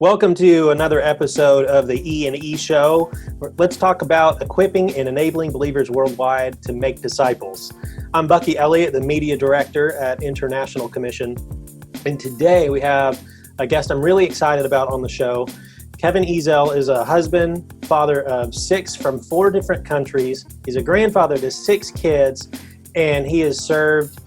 Welcome to another episode of the E&E Show. Let's talk about equipping and enabling believers worldwide to make disciples. I'm Bucky Elliott, the Media Director at International Commission. And today we have a guest I'm really excited about on the show. Kevin Ezell is a husband, father of 6 from 4 different countries. He's a grandfather to 6 kids, and he has served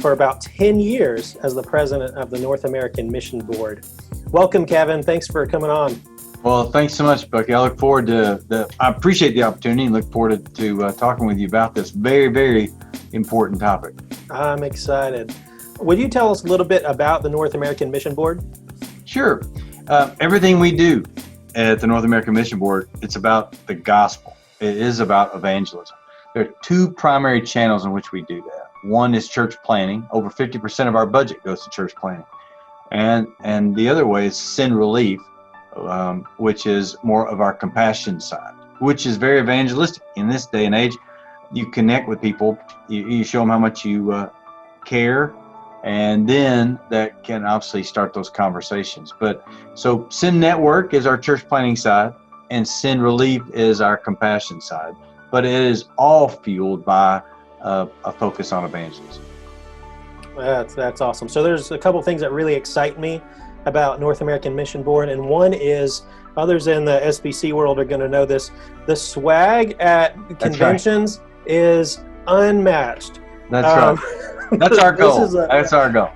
for about 10 years as the president of the North American Mission Board. Welcome, Kevin. Thanks for coming on. Well, thanks so much, Bucky. I look forward to I appreciate the opportunity and look forward to talking with you about this very, very important topic. I'm excited. Would you tell us a little bit about the North American Mission Board? Sure. Everything we do at the North American Mission Board, it's about the gospel. It is about evangelism. There are 2 primary channels in which we do that. One is church planning. Over 50% of our budget goes to church planning. And the other way is sin relief, which is more of our compassion side, which is very evangelistic. In this day and age, you connect with people, you show them how much you care, and then that can obviously start those conversations. But so Sin Network is our church planning side, and Sin Relief is our compassion side. But it is all fueled by a focus on evangelism. That's awesome. So there's a couple things that really excite me about North American Mission Board, and one is, others in the SBC world are going to know this, the swag at conventions is unmatched. That's right. That's our goal. That's our goal.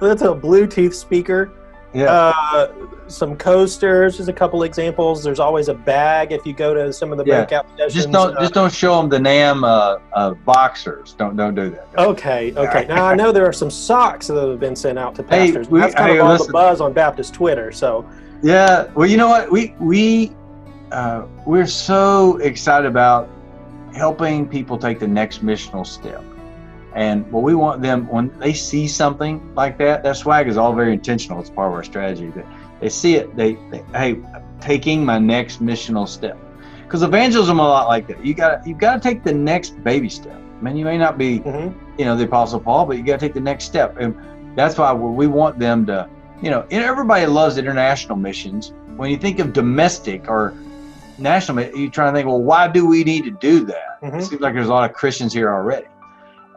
That's a Bluetooth speaker. Yeah. Some coasters, just a couple examples. There's always a bag if you go to some of the breakout sessions. Just don't show them the NAMB boxers. Don't do that. Okay. Now I know there are some socks that have been sent out to pastors. That's kind of all the buzz on Baptist Twitter. So yeah, well, you know what, we're so excited about helping people take the next missional step. And what we want them, when they see something like that swag is all very intentional. It's part of our strategy. They see it, hey, taking my next missional step. Because evangelism is a lot like that. You've got to take the next baby step. I mean, you may not be, the Apostle Paul, but you got to take the next step. And that's why we want them to, everybody loves international missions. When you think of domestic or national, you're trying to think, well, why do we need to do that? It seems like there's a lot of Christians here already.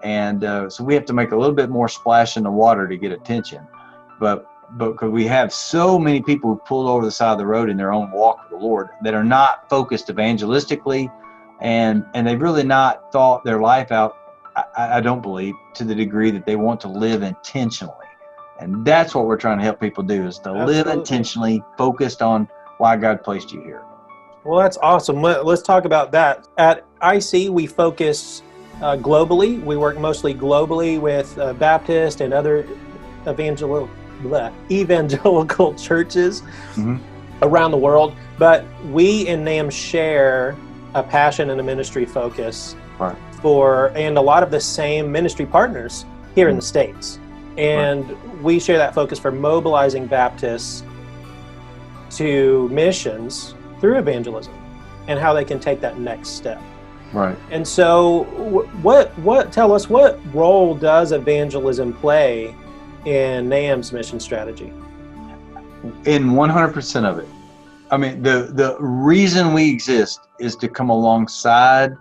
And so we have to make a little bit more splash in the water to get attention. But because we have so many people who pulled over the side of the road in their own walk with the Lord that are not focused evangelistically, and they've really not thought their life out, I don't believe, to the degree that they want to live intentionally. And that's what we're trying to help people do, is to live intentionally, focused on why God placed you here. Well, that's awesome. Let's talk about that. At IC, we focus globally. We work mostly globally with Baptist and other evangelical churches around the world. But we in NAMB share a passion and a ministry focus and a lot of the same ministry partners here in the States. And we share that focus for mobilizing Baptists to missions through evangelism and how they can take that next step. Right. And so tell us, what role does evangelism play in NAMB's mission strategy? In 100% of it. I mean, the reason we exist is to come alongside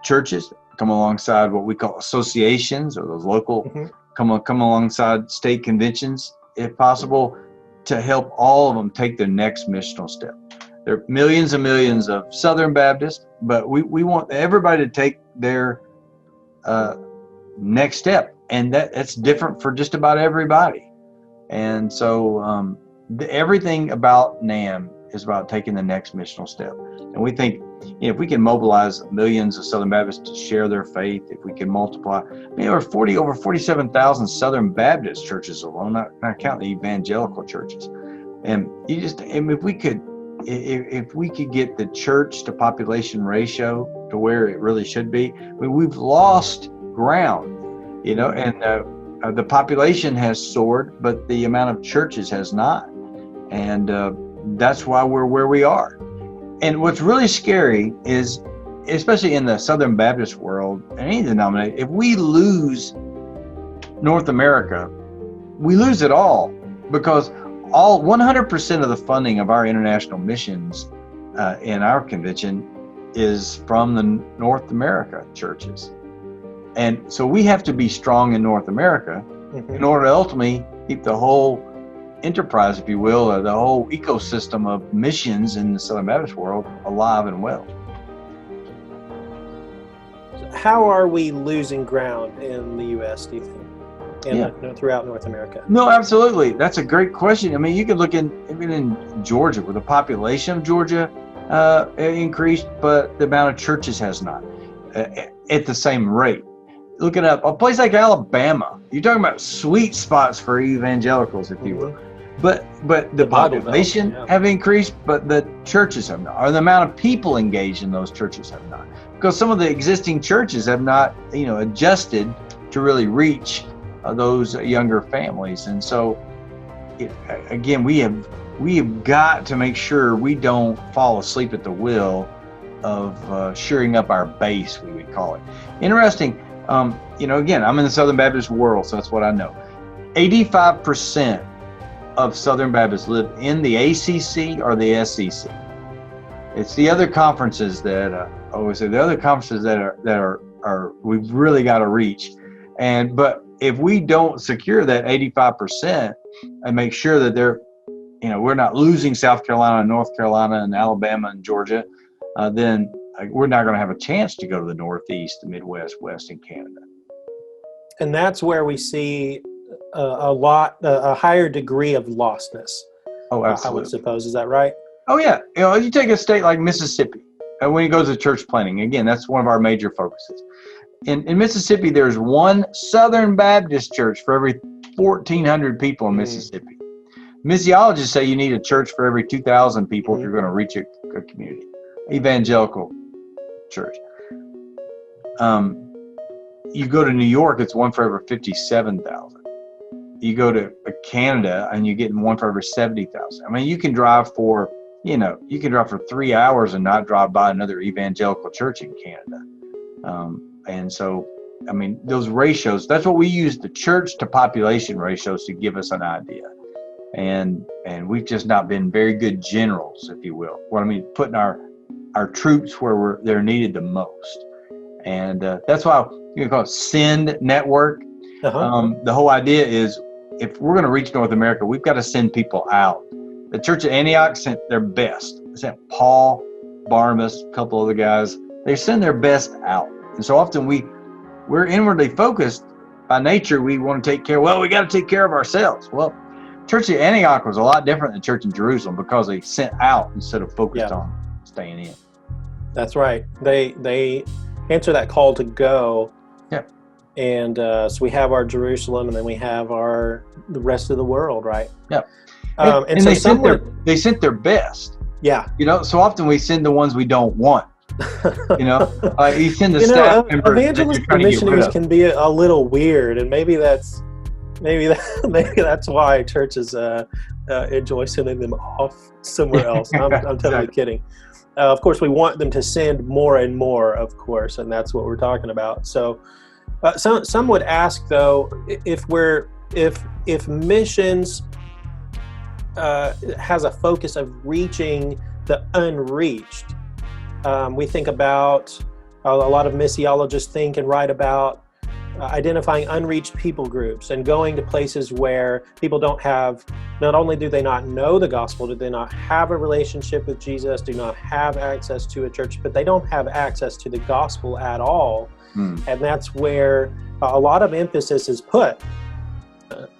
churches, come alongside what we call associations or those local, come alongside state conventions, if possible, to help all of them take their next missional step. There are millions and millions of Southern Baptists, but we want everybody to take their next step. And that's different for just about everybody. And so everything about NAMB is about taking the next missional step. And we think, if we can mobilize millions of Southern Baptists to share their faith, if we can multiply, there are over 47,000 Southern Baptist churches alone, not counting the evangelical churches. And if we could get the church to population ratio to where it really should be, we've lost ground, and the population has soared, but the amount of churches has not. And that's why we're where we are. And what's really scary is, especially in the Southern Baptist world, and any denomination, if we lose North America, we lose it all, because all 100% of the funding of our international missions in our convention is from the North America churches. And so we have to be strong in North America in order to ultimately keep the whole enterprise, if you will, or the whole ecosystem of missions in the Southern Baptist world alive and well. How are we losing ground in the U.S., do you think, and throughout North America? No, absolutely. That's a great question. I mean, you can look even in Georgia, where the population of Georgia increased, but the amount of churches has not at the same rate. Look it up. A place like Alabama, you're talking about sweet spots for evangelicals, if you will. But the population have increased, but the churches have not, or the amount of people engaged in those churches have not. Because some of the existing churches have not, adjusted to really reach those younger families. And so, again, we have got to make sure we don't fall asleep at the wheel of shoring up our base, we would call it. Interesting. Again, I'm in the Southern Baptist world, so that's what I know. 85% of Southern Baptists live in the ACC or the SEC. It's the other conferences that I always say, the other conferences that are we've really got to reach. But if we don't secure that 85% and make sure that we're not losing South Carolina and North Carolina and Alabama and Georgia, then we're not going to have a chance to go to the Northeast, the Midwest, West, and Canada. And that's where we see a higher degree of lostness. Oh, absolutely. I would suppose. Is that right? Oh, yeah. You take a state like Mississippi, and when you go to church planting, again, that's one of our major focuses. In Mississippi, there's one Southern Baptist church for every 1,400 people in Mississippi. Missiologists say you need a church for every 2,000 people if you're going to reach a community. Evangelical church. You go to New York, it's one for every 57,000. You go to Canada and you get one for every 70,000. I mean, you can drive for 3 hours and not drive by another evangelical church in Canada. And so, I mean, those ratios, that's what we use, the church to population ratios, to give us an idea. And we've just not been very good generals, if you will. What I mean, putting our troops where they're needed the most. And that's why you call it send network. The whole idea is, if we're going to reach North America, we've got to send people out. The church at Antioch sent their best. They sent Paul, Barnabas, a couple other guys. They send their best out. And so often we're inwardly focused by nature. We want to we got to take care of ourselves. Well, church at Antioch was a lot different than church in Jerusalem, because they sent out instead of focused on staying in. That's right. They answer that call to go. Yeah. And so we have our Jerusalem, and then we have the rest of the world, right? Yeah. And so they sent their best. Yeah. So often we send the ones we don't want. You send the staff members. Evangelists and missionaries can be a little weird, and maybe that's why churches enjoy sending them off somewhere else. I'm totally kidding. Of course, we want them to send more and more, of course, and that's what we're talking about. So, some would ask, though, if missions has a focus of reaching the unreached. We think about, a lot of missiologists think and write about identifying unreached people groups and going to places where people don't have, not only do they not know the gospel, do they not have a relationship with Jesus, do not have access to a church, but they don't have access to the gospel at all. And that's where a lot of emphasis is put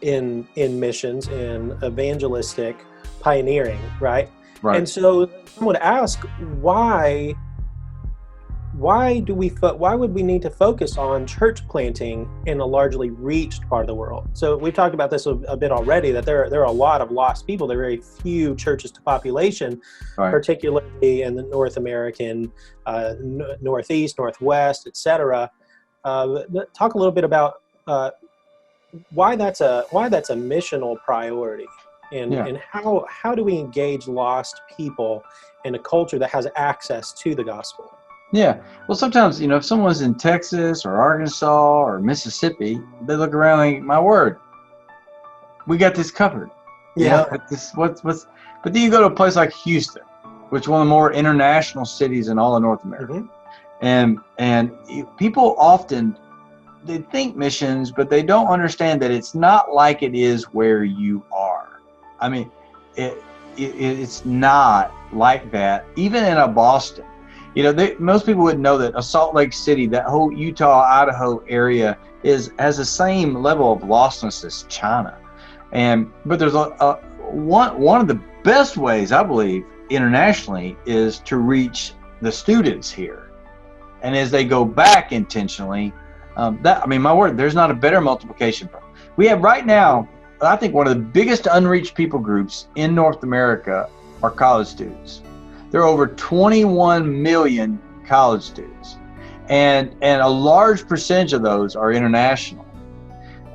in missions, in evangelistic pioneering, right? And so someone would ask, why would we need to focus on church planting in a largely reached part of the world? So we've talked about this a bit already, that there are a lot of lost people. There are very few churches to population, particularly in the North American, Northeast, Northwest, etc. Talk a little bit about why that's a missional priority, and how do we engage lost people in a culture that has access to the gospel? Yeah. Well, sometimes, if someone's in Texas or Arkansas or Mississippi, they look around and think, my word, we got this covered. Yeah. But then you go to a place like Houston, which is one of the more international cities in all of North America. And people often, they think missions, but they don't understand that it's not like it is where you are. I mean, it's not like that. Even in a Boston, most people wouldn't know that a Salt Lake City, that whole Utah, Idaho area has the same level of lostness as China. But there's one of the best ways, I believe, internationally, is to reach the students here. And as they go back intentionally, my word, there's not a better multiplication problem. We have right now, I think one of the biggest unreached people groups in North America are college students. There are over 21 million college students, and a large percentage of those are international.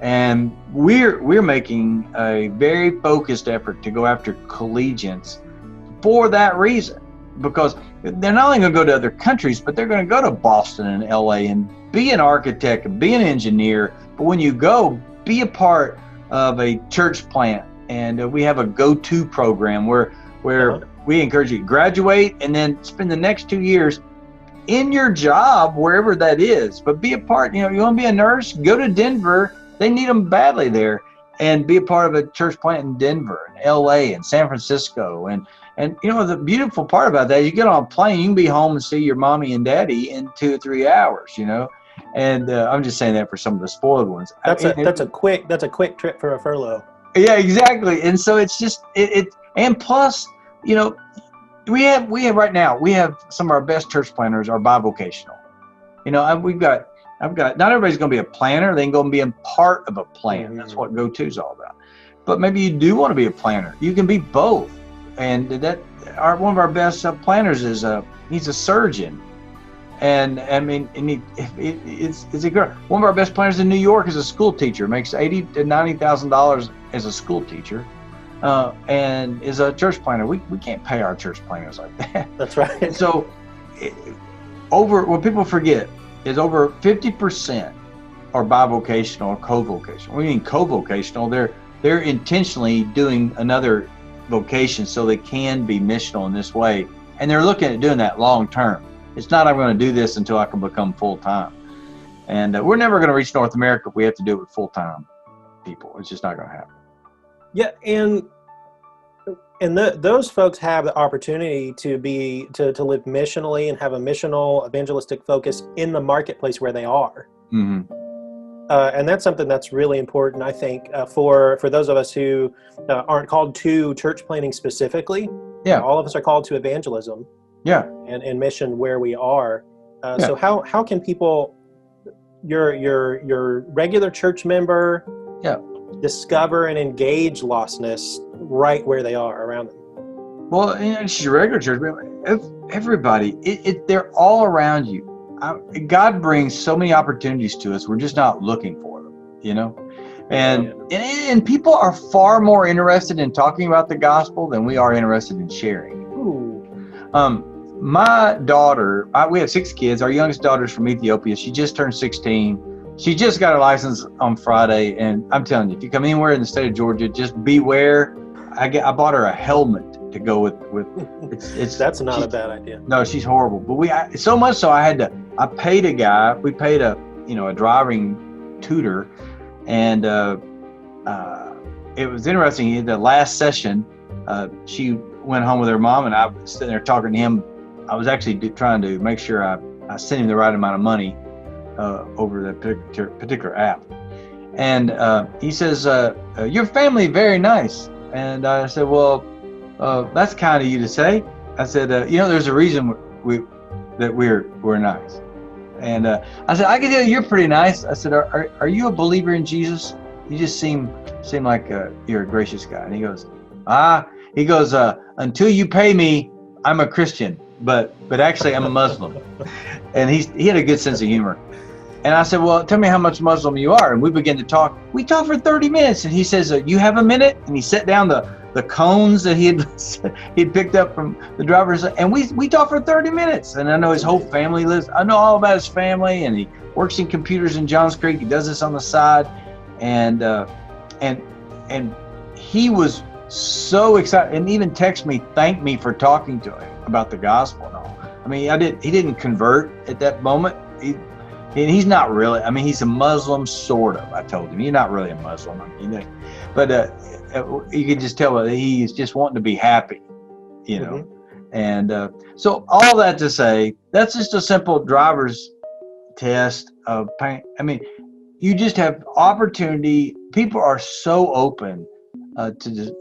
And we're making a very focused effort to go after collegians for that reason, because they're not only going to go to other countries, but they're going to go to Boston and LA and be an architect and be an engineer. But when you go, be a part of a church plant. And we have a go-to program where we encourage you to graduate and then spend the next 2 years in your job, wherever that is. But be a part, you want to be a nurse, go to Denver. They need them badly there, and be a part of a church plant in Denver and LA and San Francisco. And the beautiful part about that is you get on a plane, you can be home and see your mommy and daddy in 2 or 3 hours, And I'm just saying that for some of the spoiled ones. That's a quick trip for a furlough. Yeah, exactly. And so it's just and plus, we have right now, we have some of our best church planners are bivocational. I've got not everybody's going to be a planner. They can go and be a part of a plan. That's what Go-To is all about. But maybe you do want to be a planner. You can be both. And one of our best planners is he's a surgeon. And I mean, it's a girl. One of our best planners in New York is a school teacher, makes $80,000 to $90,000 as a school teacher, and is a church planner. We can't pay our church planners like that. That's right. And so, what people forget is over 50% are bivocational or co-vocational. We mean co-vocational. They're intentionally doing another vocation so they can be missional in this way, and they're looking at doing that long term. It's not I'm going to do this until I can become full time, and we're never going to reach North America if we have to do it with full time people. It's just not going to happen. Yeah, and those folks have the opportunity to live missionally and have a missional evangelistic focus in the marketplace where they are. And that's something that's really important, I think, for those of us who aren't called to church planning specifically. Yeah, all of us are called to evangelism. Yeah, and mission where we are. So how can people, your regular church member, discover and engage lostness right where they are around them? Well, it's your regular church. Everybody, they're all around you. God brings so many opportunities to us. We're just not looking for them, And people are far more interested in talking about the gospel than we are interested in sharing. My daughter, we have 6 kids. Our youngest daughter's from Ethiopia. She just turned 16. She just got her license on Friday. And I'm telling you, if you come anywhere in the state of Georgia, just beware. I bought her a helmet to go with. That's not a bad idea. No, she's horrible. But so much so I paid a guy. We paid a driving tutor, and it was interesting. The last session, she went home with her mom, and I was sitting there talking to him. I was actually trying to make sure I sent him the right amount of money over the particular app. And he says, "Your family very nice." And I said, "Well, that's kind of you to say." I said, "There's a reason we're nice." And I said, "I can tell you're pretty nice." I said, "Are you a believer in Jesus? You just seem like you're a gracious guy." And he goes, "Until you pay me, I'm a Christian, but actually I'm a Muslim." And he had a good sense of humor. And I said, "Well, tell me how much Muslim you are." And we began to talk. We talked for 30 minutes. And he says, "You have a minute?" And he set down the cones that he'd picked up from the drivers. And we talked for 30 minutes. And I know his whole family lives. I know all about his family. And he works in computers in Johns Creek. He does this on the side. And he was so excited, and even text me, thank me for talking to him about the gospel and all. I mean, he didn't convert at that moment. He's not really. I mean, he's a Muslim, sort of. I told him, you're not really a Muslim. I mean, but you can just tell that he's just wanting to be happy, you know. And so all that to say, that's just a simple driver's test of pain. I mean, you just have opportunity. People are so open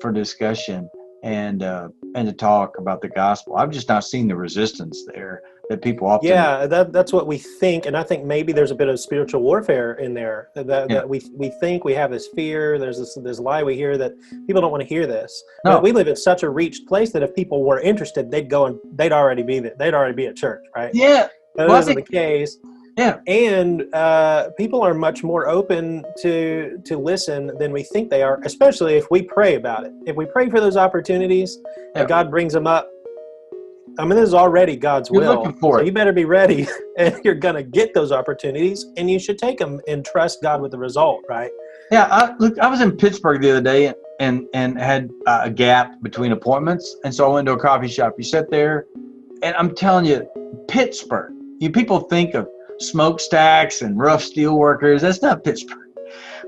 for discussion and to talk about the gospel. I've just not seen the resistance there that people often. Yeah, that's what we think, and I think maybe there's a bit of spiritual warfare in there. That we think we have this fear. There's this lie we hear that people don't want to hear this. No. But we live in such a reached place that if people were interested, they'd go and they'd already be at church, right? Yeah, that isn't the case. Yeah, and people are much more open to listen than we think they are, especially if we pray about it. If we pray for those opportunities, and God brings them up. I mean, this is already God's will. You're looking for it. So you better be ready, and you're going to get those opportunities, and you should take them and trust God with the result, right? Yeah, I was in Pittsburgh the other day and had a gap between appointments, and so I went to a coffee shop. You sit there, and I'm telling you, Pittsburgh. People think of smokestacks and rough steel workers. That's not Pittsburgh.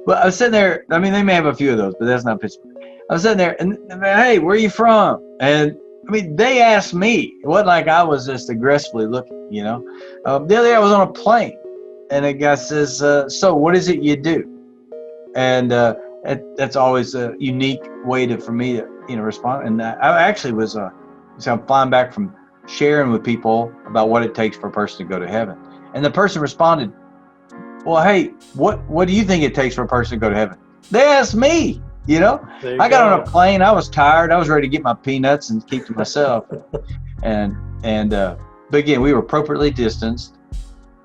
But I was sitting there. I mean, they may have a few of those, but that's not Pittsburgh. I was sitting there, and hey, where are you from? And I mean, they asked me. It wasn't like I was just aggressively looking, you know. The other day I was on a plane, and a guy says, so what is it you do? And that's always a unique way for me to, respond. And I actually was, so I'm flying back from sharing with people about what it takes for a person to go to heaven. And the person responded, well, hey, what do you think it takes for a person to go to heaven? They asked me. I got on a plane. I was tired. I was ready to get my peanuts and keep to myself. but again, we were appropriately distanced.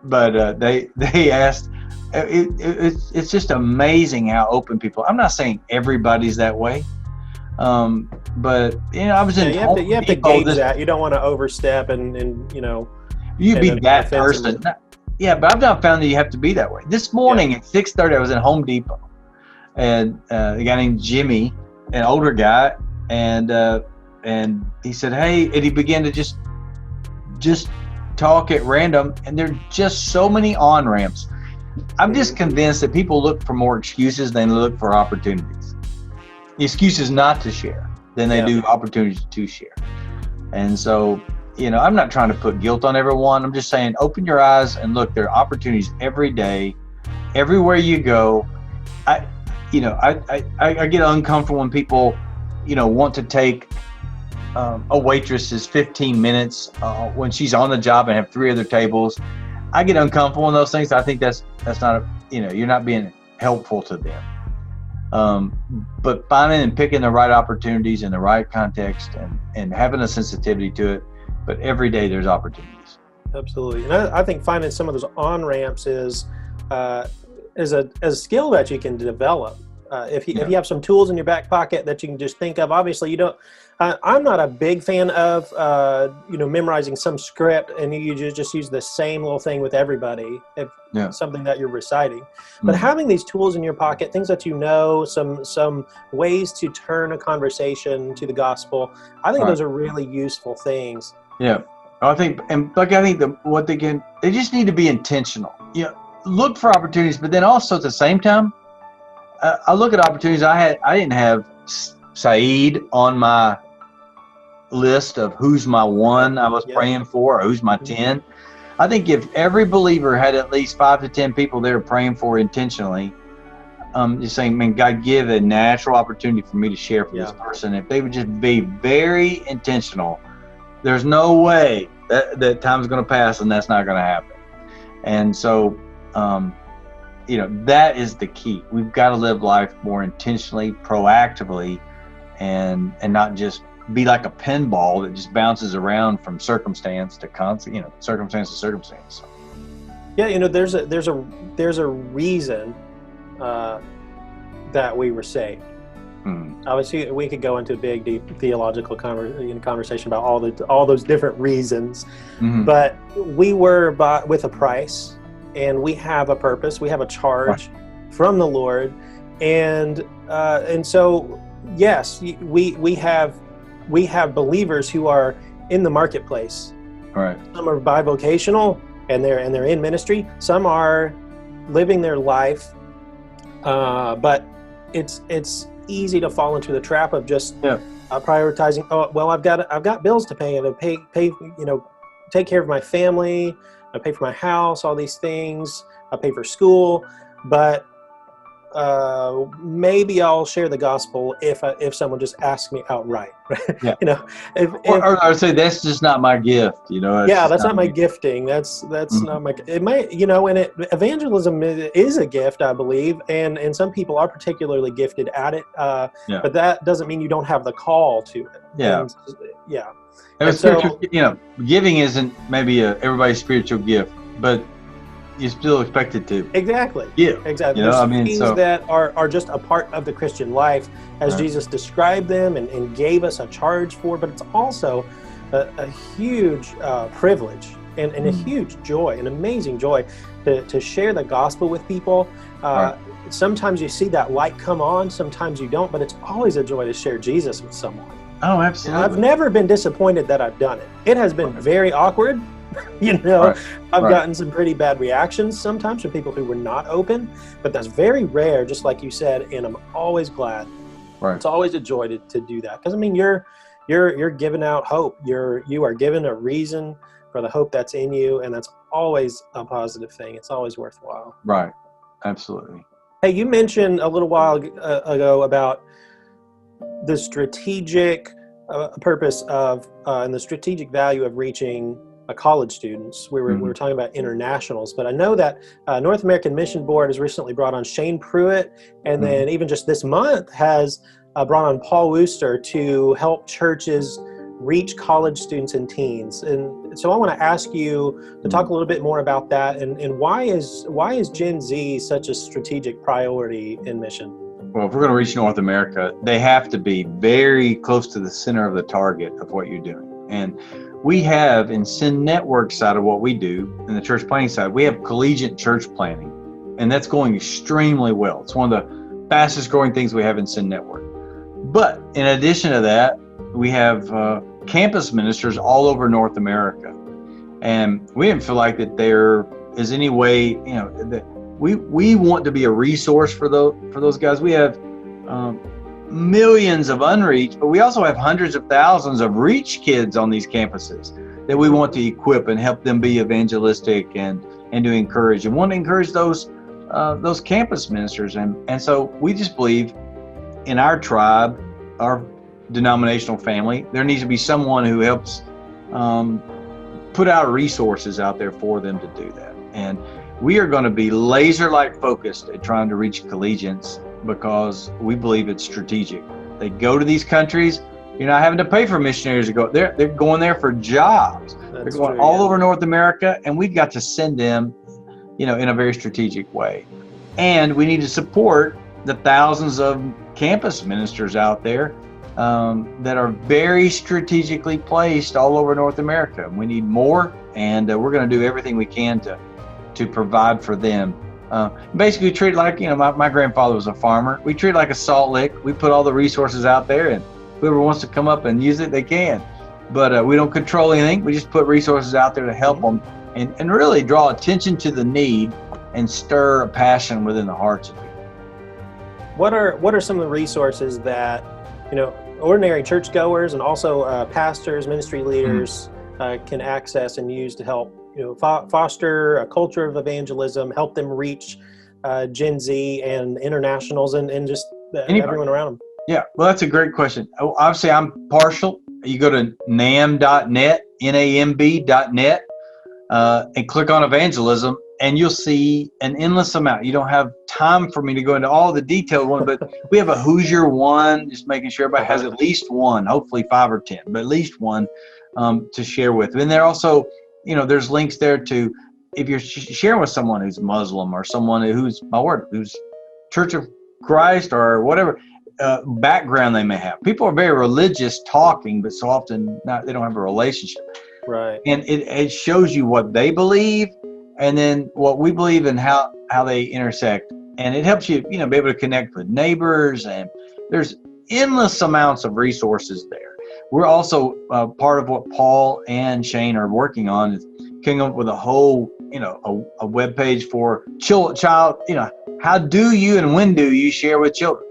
But they asked. It's just amazing how open people. I'm not saying everybody's that way, but I was in. You have to gauge that. You don't want to overstep and You be that person. Yeah, but I've not found that you have to be that way. This morning at 6:30, I was in Home Depot. And a guy named Jimmy, an older guy, and he said, hey, and he began to just talk at random, and there are just so many on-ramps. I'm just convinced that people look for more excuses than they look for opportunities. The excuses not to share than they do opportunities to share. And so, I'm not trying to put guilt on everyone. I'm just saying, open your eyes and look. There are opportunities every day, everywhere you go. I get uncomfortable when people, want to take a waitress's 15 minutes when she's on the job and have 3 other tables. I get uncomfortable in those things. I think that's not you're not being helpful to them. But finding and picking the right opportunities in the right context and having a sensitivity to it. But every day there's opportunities. Absolutely, and I think finding some of those on ramps is a skill that you can develop. If you have some tools in your back pocket that you can just think of. Obviously, you don't. I'm not a big fan of memorizing some script and you just use the same little thing with everybody. If something that you're reciting, but having these tools in your pocket, things that some ways to turn a conversation to the gospel. I think those are really useful things. Yeah, I think, and Bucky, I think they just need to be intentional. Look for opportunities, but then also at the same time, I look at opportunities. I didn't have Saeed on my list of who's my one I was praying for, or who's my 10. I think if every believer had at least 5 to 10 people they were praying for intentionally, just saying, man, God, give a natural opportunity for me to share for this person. If they would just be very intentional, there's no way that time's going to pass and that's not going to happen. And so, that is the key. We've got to live life more intentionally, proactively, and not just be like a pinball that just bounces around from circumstance to circumstance to circumstance. Yeah, there's a reason that we were saved. Obviously, we could go into a big, deep theological conversation about all those different reasons, but we were bought with a price. And we have a purpose. We have a charge from the Lord, and so yes, we have believers who are in the marketplace. Right. Some are bivocational and they're in ministry. Some are living their life, but it's easy to fall into the trap of just prioritizing. Oh, well, I've got bills to pay, and to pay take care of my family. I pay for my house, all these things. I pay for school, but maybe I'll share the gospel if someone just asks me outright. Yeah. Or I would say that's just not my gift. that's not my gifting. That's not my. It might, and evangelism is a gift, I believe, and some people are particularly gifted at it. But that doesn't mean you don't have the call to it. Yeah. And spiritual, giving isn't maybe everybody's spiritual gift, but you're still expected to. Exactly. Yeah. Exactly. There's things that are just a part of the Christian life as Jesus described them and gave us a charge for, but it's also a huge privilege and a huge joy, an amazing joy to share the gospel with people. Sometimes you see that light come on, sometimes you don't, but it's always a joy to share Jesus with someone. Oh, absolutely. I've never been disappointed that I've done it. It has been very awkward. I've gotten some pretty bad reactions sometimes from people who were not open, but that's very rare, just like you said, and I'm always glad. Right. It's always a joy to do that, because you're giving out hope. You are given a reason for the hope that's in you, and that's always a positive thing. It's always worthwhile. Right. Absolutely. Hey, you mentioned a little while ago about the strategic purpose of and the strategic value of reaching college students. We were talking about internationals, but I know that North American Mission Board has recently brought on Shane Pruitt, and then even just this month has brought on Paul Wooster to help churches reach college students and teens. And so I want to ask you to talk a little bit more about that, and why is Gen Z such a strategic priority in mission? Well, if we're going to reach North America, they have to be very close to the center of the target of what you're doing. And we have, in Send Network side of what we do, in the church planting side, we have collegiate church planting, and that's going extremely well. It's one of the fastest growing things we have in Send Network. But in addition to that, we have campus ministers all over North America. And we didn't feel like that there is any way, that we want to be a resource for those guys. We have millions of unreached, but we also have hundreds of thousands of reached kids on these campuses that we want to equip and help them be evangelistic and to encourage, and want to encourage those campus ministers. And so we just believe in our tribe, our denominational family, there needs to be someone who helps put out resources out there for them to do that. And we are going to be laser-like focused at trying to reach collegians, because we believe it's strategic. They go to these countries, you're not having to pay for missionaries to go. They're going there for jobs. They're going all over North America, and we've got to send them, in a very strategic way. And we need to support the thousands of campus ministers out there that are very strategically placed all over North America. We need more, and we're going to do everything we can to provide for them. Basically treat it like, my grandfather was a farmer. We treat it like a salt lick. We put all the resources out there, and whoever wants to come up and use it, they can. But we don't control anything. We just put resources out there to help them and really draw attention to the need and stir a passion within the hearts of people. What are some of the resources that, ordinary churchgoers and also pastors, ministry leaders can access and use to help foster a culture of evangelism, help them reach Gen Z and internationals and just everyone around them? Yeah, well, that's a great question. Obviously, I'm partial. You go to NAMB.net, NAMB.net, and click on evangelism, and you'll see an endless amount. You don't have time for me to go into all the detailed ones, but we have a Hoosier one, just making sure everybody has at least one, hopefully 5 or 10, but at least one to share with. And there also, there's links there to, if you're sharing with someone who's Muslim or someone who's Church of Christ or whatever background they may have. People are very religious talking, but so often they don't have a relationship. Right. And it shows you what they believe and then what we believe and how they intersect. And it helps you, be able to connect with neighbors. And there's, endless amounts of resources there. We're also part of what Paul and Shane are working on is coming up with a whole, a web page for child. How do you and when do you share with children?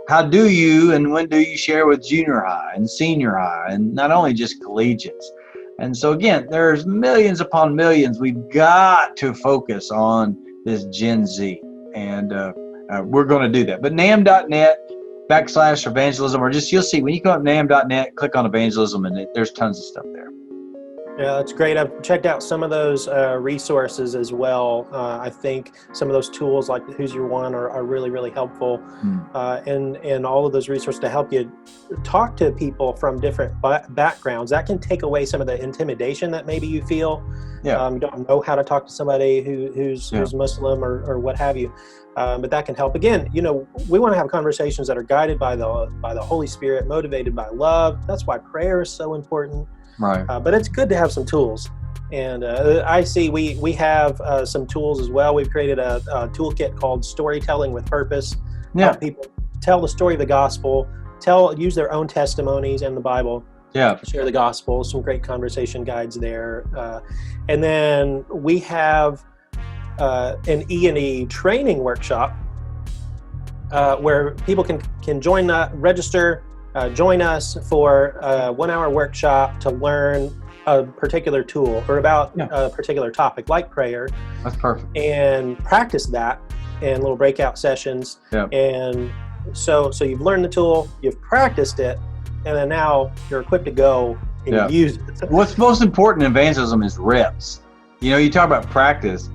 How do you and when do you share with junior high and senior high, and not only just collegiates? And so again, there's millions upon millions. We've got to focus on this Gen Z, and we're going to do that. But NAMB.net/evangelism, or just, you'll see when you go up NAMB.net, click on evangelism, and there's tons of stuff there. Yeah, that's great. I've checked out some of those resources as well. I think some of those tools like Who's Your One are really, really helpful. And all of those resources to help you talk to people from different backgrounds. That can take away some of the intimidation that maybe you feel. You don't know how to talk to somebody who's Muslim or what have you. But that can help. Again, we want to have conversations that are guided by the Holy Spirit, motivated by love. That's why prayer is so important. Right. But it's good to have some tools. And I see we have some tools as well. We've created a toolkit called Storytelling with Purpose. Help people tell the story of the gospel, use their own testimonies and the Bible. To share the gospel. Some great conversation guides there. And then we have an E&E training workshop where people can register, join us for a 1-hour workshop to learn a particular tool or about a particular topic like prayer. That's perfect. And practice that in little breakout sessions. And so you've learned the tool, you've practiced it, and then now you're equipped to go and use it. What's most important in evangelism is reps. You talk about practice.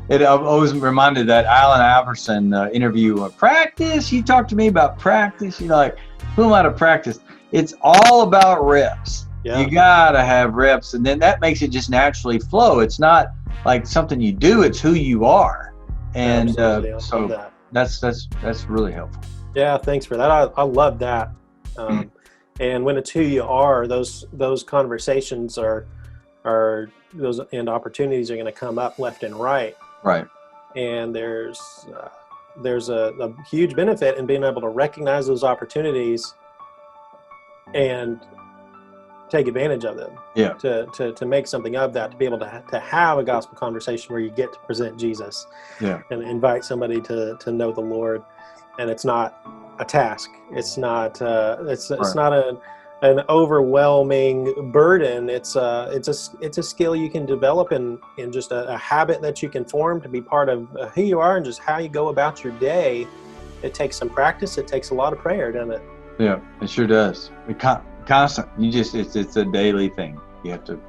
I've always reminded that Allen Iverson interview, practice. You talk to me about practice. Who am I to practice? It's all about reps. You gotta have reps, and then that makes it just naturally flow. It's not like something you do; it's who you are. And so that's really helpful. Yeah, thanks for that. I love that. And when it's who you are, those conversations are those and opportunities are going to come up left and right. Right. And there's a huge benefit in being able to recognize those opportunities and take advantage of them. To make something of that, to be able to have a gospel conversation where you get to present Jesus. And invite somebody to know the Lord. And it's not a task. It's not it's not an overwhelming burden. It's a skill you can develop in just a habit that you can form to be part of who you are and just how you go about your day. It takes some practice. It takes a lot of prayer, doesn't it? Yeah, it sure does. Constant. It's a daily thing. You have to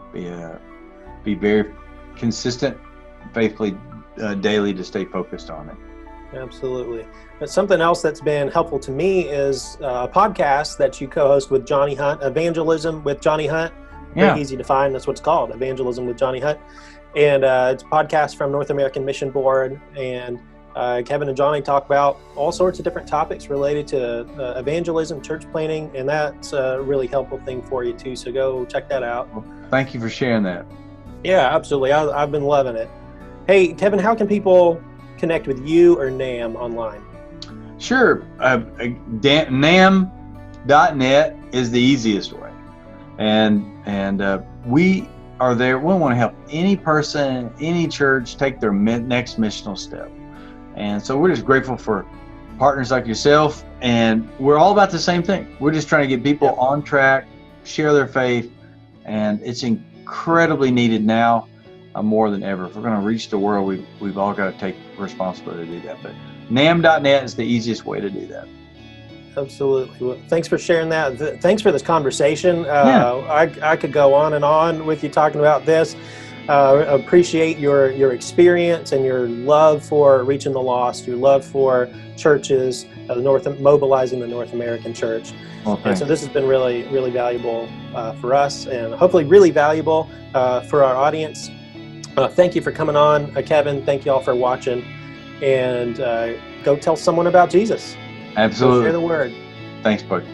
be very consistent, faithfully daily to stay focused on it. Absolutely. But something else that's been helpful to me is a podcast that you co-host with Johnny Hunt, Evangelism with Johnny Hunt. Very easy to find. That's what it's called, Evangelism with Johnny Hunt. And it's a podcast from North American Mission Board. And Kevin and Johnny talk about all sorts of different topics related to evangelism, church planting, and that's a really helpful thing for you too. So go check that out. Well, thank you for sharing that. Yeah, absolutely. I've been loving it. Hey, Kevin, how can people connect with you or NAMB online? Sure. NAMB.net is the easiest way. And we are there. We want to help any person, any church take their next missional step. And so we're just grateful for partners like yourself. And we're all about the same thing. We're just trying to get people on track, share their faith. And it's incredibly needed now more than ever. If we're going to reach the world, we've all got to take responsibility to do that. But NAMB.net is the easiest way to do that. Absolutely. Well, thanks for sharing that. Thanks for this conversation. I could go on and on with you talking about this. Appreciate your experience and your love for reaching the lost, your love for churches, mobilizing the North American church. Well, and so this has been really, really valuable for us, and hopefully really valuable for our audience. Thank you for coming on, Kevin. Thank you all for watching. And go tell someone about Jesus. Absolutely. Go share the word. Thanks, Bucky.